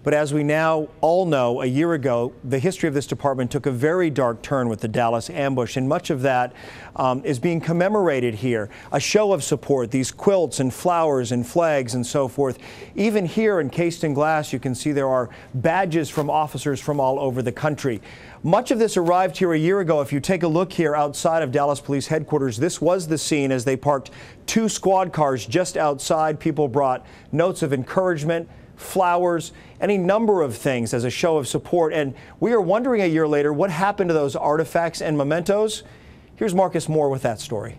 But as we now all know, a year ago, the history of this department took a very dark turn with the Dallas ambush, and much of that is being commemorated here. A show of support, these quilts and flowers and flags and so forth. Even here, encased in glass, you can see there are badges from officers from all over the country. Much of this arrived here a year ago. If you take a look here outside of Dallas Police Headquarters, this was the scene as they parked 2 squad cars just outside. People brought notes of encouragement, flowers, any number of things as a show of support. And we are wondering a year later what happened to those artifacts and mementos. Here's Marcus Moore with that story.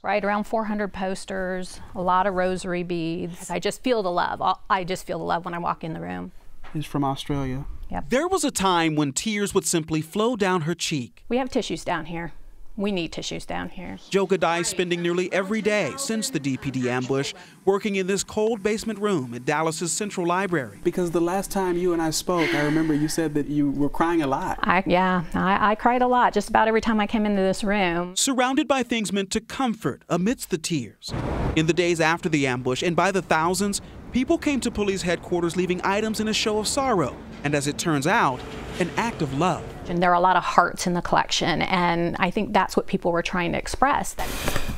Right, around 400 posters, a lot of rosary beads. I just feel the love. I just feel the love when I walk in the room. He's from Australia. Yep. There was a time when tears would simply flow down her cheek. We have tissues down here. We need tissues down here. Jo Gadai spending nearly every day since the DPD ambush working in this cold basement room at Dallas's Central Library. Because the last time you and I spoke, I remember you said that you were crying a lot. I cried a lot just about every time I came into this room. Surrounded by things meant to comfort amidst the tears. In the days after the ambush and by the thousands, people came to police headquarters leaving items in a show of sorrow. And as it turns out, an act of love. And there are a lot of hearts in the collection, and I think that's what people were trying to express.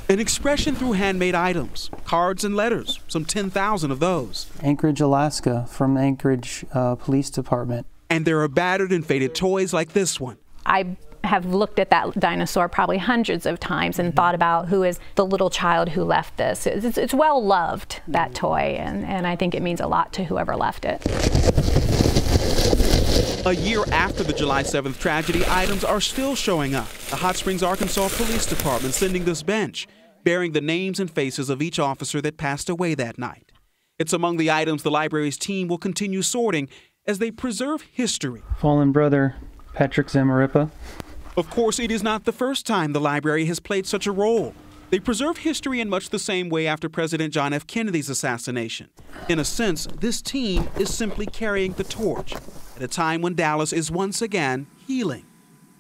An expression through handmade items, cards and letters, some 10,000 of those. Anchorage, Alaska, from Anchorage Police Department. And there are battered and faded toys like this one. I have looked at that dinosaur probably hundreds of times and thought about who is the little child who left this. It's well loved, that toy, and I think it means a lot to whoever left it. A year after the July 7th tragedy, items are still showing up. The Hot Springs, Arkansas Police Department sending this bench, bearing the names and faces of each officer that passed away that night. It's among the items the library's team will continue sorting as they preserve history. Fallen brother Patrick Zamarripa. Of course, it is not the first time the library has played such a role. They preserve history in much the same way after President John F. Kennedy's assassination. In a sense, this team is simply carrying the torch at a time when Dallas is once again healing.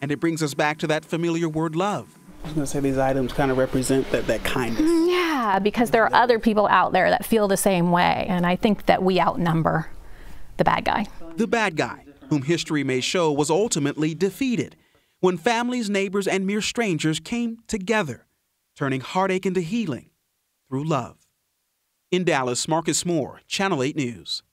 And it brings us back to that familiar word, love. I was going to say these items kind of represent that kindness. Yeah, because there are other people out there that feel the same way, and I think that we outnumber the bad guy. The bad guy, whom history may show was ultimately defeated when families, neighbors, and mere strangers came together, turning heartache into healing through love. In Dallas, Marcus Moore, Channel 8 News.